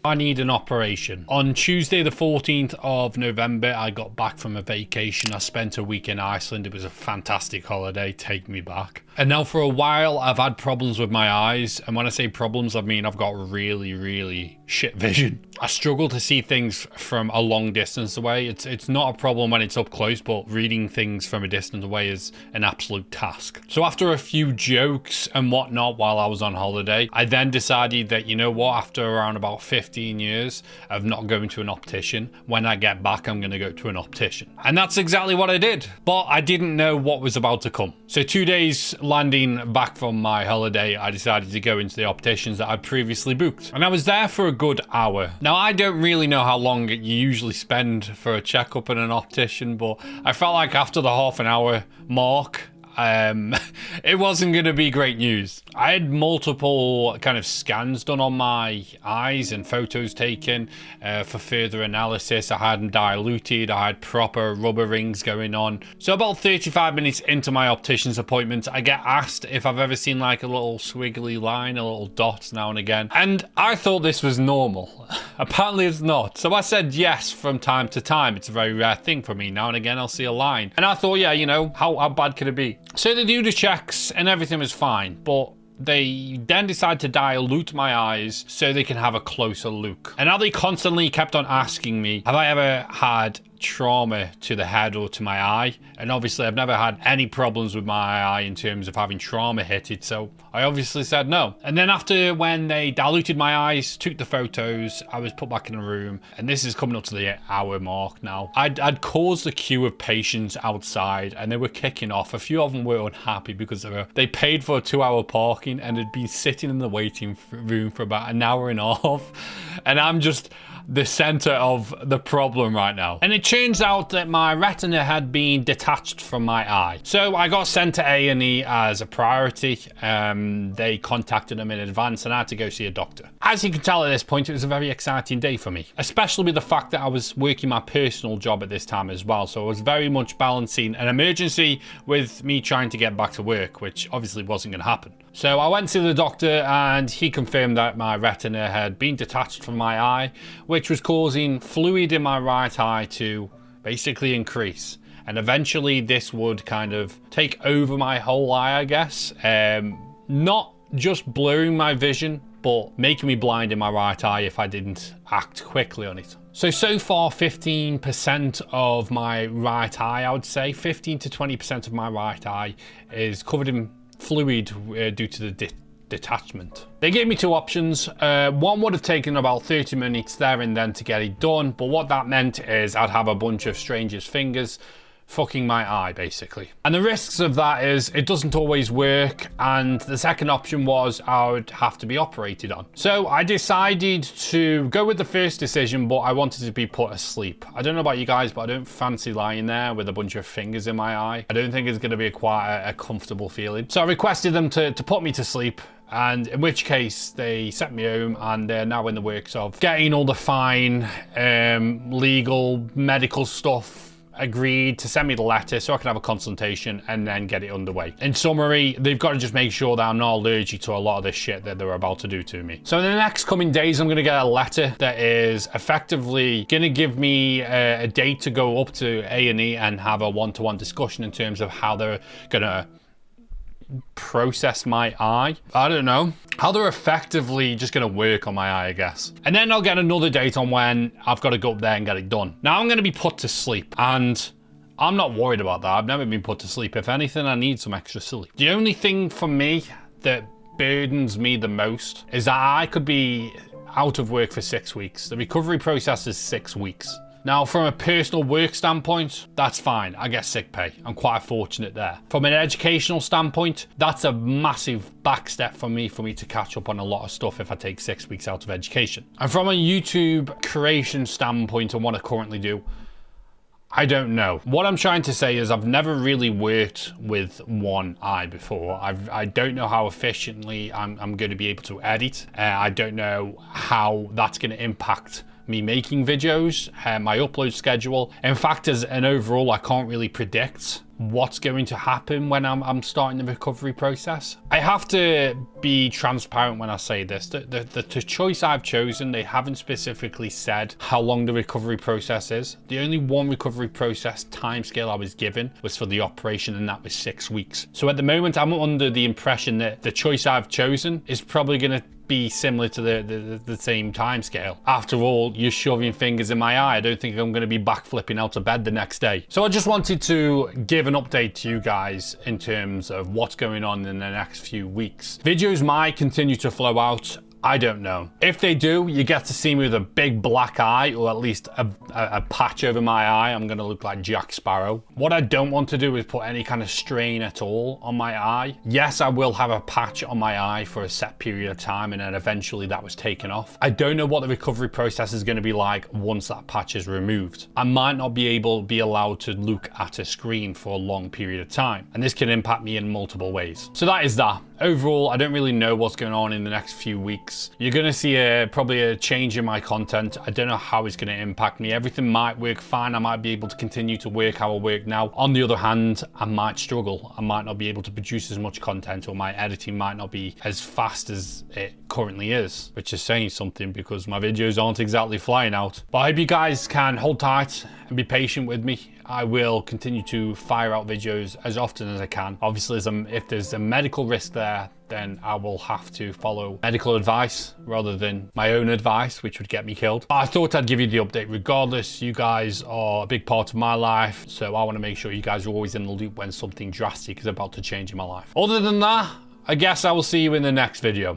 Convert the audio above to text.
I need an operation. On Tuesday the 14th of November, I got back from a vacation. I spent a week in Iceland. It was a fantastic holiday. Take me back. And now for a while, I've had problems with my eyes. And when I say problems, I mean I've got really shit vision. I struggle to see things from a long distance away. It's not a problem when it's up close, but reading things from a distance away is an absolute task. So after a few jokes and whatnot while I was on holiday, I then decided that, you know what, after around about 15 years of not going to an optician, when I get back, I'm going to go to an optician. And that's exactly what I did. But I didn't know what was about to come. So 2 days landing back from my holiday, I decided to go into the opticians that I'd previously booked. And I was there for a good hour. Now, I don't really know how long you usually spend for a checkup in an optician, but I felt like after the half an hour mark, it wasn't going to be great news. I had multiple kind of scans done on my eyes and photos taken for further analysis. I had them diluted. I had proper rubber rings going on. So about 35 minutes into my optician's appointment, I get asked if I've ever seen like a little squiggly line, a little dot now and again. And I thought this was normal. Apparently it's not. So I said yes from time to time. It's a very rare thing for me. Now and again, I'll see a line. And I thought, yeah, you know, how bad could it be? So they do the checks and everything was fine, but they then decide to dilute my eyes so they can have a closer look. And now they constantly kept on asking me, have I ever had trauma to the head or to my eye? And obviously I've never had any problems with my eye in terms of having trauma hit it, so I obviously said no. And then after, when they diluted my eyes, took the photos, I was put back in the room, and this is coming up to the hour mark now. I'd caused a queue of patients outside and they were kicking off. A few of them were unhappy because they paid for a 2-hour parking and had been sitting in the waiting room for about an hour and a half, and I'm just the center of the problem right now. And it turns out that my retina had been detached from my eye. So I got sent to A&E as a priority. They contacted them in advance and I had to go see a doctor. As you can tell at this point, it was a very exciting day for me, especially with the fact that I was working my personal job at this time as well. So I was very much balancing an emergency with me trying to get back to work, which obviously wasn't going to happen. So I went to the doctor and he confirmed that my retina had been detached from my eye, which was causing fluid in my right eye to basically increase. And eventually this would kind of take over my whole eye, I guess. Not just blurring my vision, but making me blind in my right eye if I didn't act quickly on it. So far 15% of my right eye, I would say, 15 to 20% of my right eye is covered in fluid due to the detachment. They gave me two options. One would have taken about 30 minutes there and then to get it done, but what that meant is I'd have a bunch of strangers' fingers fucking my eye, basically. And the risks of that is it doesn't always work, and the second option was I would have to be operated on. So I decided to go with the first decision, but I wanted to be put asleep. I don't know about you guys, but I don't fancy lying there with a bunch of fingers in my eye. I don't think it's going to be quite a comfortable feeling. So I requested them to put me to sleep, and in which case they sent me home, and they're now in the works of getting all the fine legal medical stuff agreed to send me the letter so I can have a consultation and then get it underway. In summary, they've got to just make sure that I'm not allergic to a lot of this shit that they're about to do to me. So in the next coming days, I'm going to get a letter that is effectively going to give me a date to go up to A&E and have a one-to-one discussion in terms of how they're going to process my eye. I don't know how they're effectively just going to work on my eye, I guess. And then I'll get another date on when I've got to go up there and get it done. Now I'm going to be put to sleep, and I'm not worried about that. I've never been put to sleep. If anything, I need some extra sleep. The only thing for me that burdens me the most is that I could be out of work for 6 weeks. The recovery process is 6 weeks. Now, from a personal work standpoint, that's fine. I get sick pay. I'm quite fortunate there. From an educational standpoint, that's a massive back step for me to catch up on a lot of stuff if I take 6 weeks out of education. And from a YouTube creation standpoint and what I currently do, I don't know. What I'm trying to say is I've never really worked with one eye before. I don't know how efficiently I'm going to be able to edit. I don't know how that's going to impact me making videos, my upload schedule. In fact, as an overall, I can't really predict what's going to happen when I'm starting the recovery process. I have to be transparent when I say this. The choice I've chosen, they haven't specifically said how long the recovery process is. The only one recovery process timescale I was given was for the operation, and that was 6 weeks. So at the moment, I'm under the impression that the choice I've chosen is probably going to be similar to the same time scale. After all, you're shoving fingers in my eye. I don't think I'm going to be backflipping out of bed the next day. So I just wanted to give an update to you guys in terms of what's going on in the next few weeks. Videos might continue to flow out. I don't know. If they do, you get to see me with a big black eye, or at least a patch over my eye. I'm gonna look like Jack Sparrow. What I don't want to do is put any kind of strain at all on my eye. Yes, I will have a patch on my eye for a set period of time, and then eventually that was taken off. I don't know what the recovery process is gonna be like once that patch is removed. I might not be allowed to look at a screen for a long period of time, and this can impact me in multiple ways. So that is that. Overall, I don't really know what's going on in the next few weeks. You're going to see probably a change in my content. I don't know how it's going to impact me. Everything might work fine. I might be able to continue to work how I work now. On the other hand, I might struggle. I might not be able to produce as much content, or my editing might not be as fast as it currently is, which is saying something because my videos aren't exactly flying out. But I hope you guys can hold tight and be patient with me. I will continue to fire out videos as often as I can. Obviously, if there's a medical risk there, then I will have to follow medical advice rather than my own advice, which would get me killed. I thought I'd give you the update regardless. You guys are a big part of my life, so I want to make sure you guys are always in the loop when something drastic is about to change in my life. Other than that, I guess I will see you in the next video.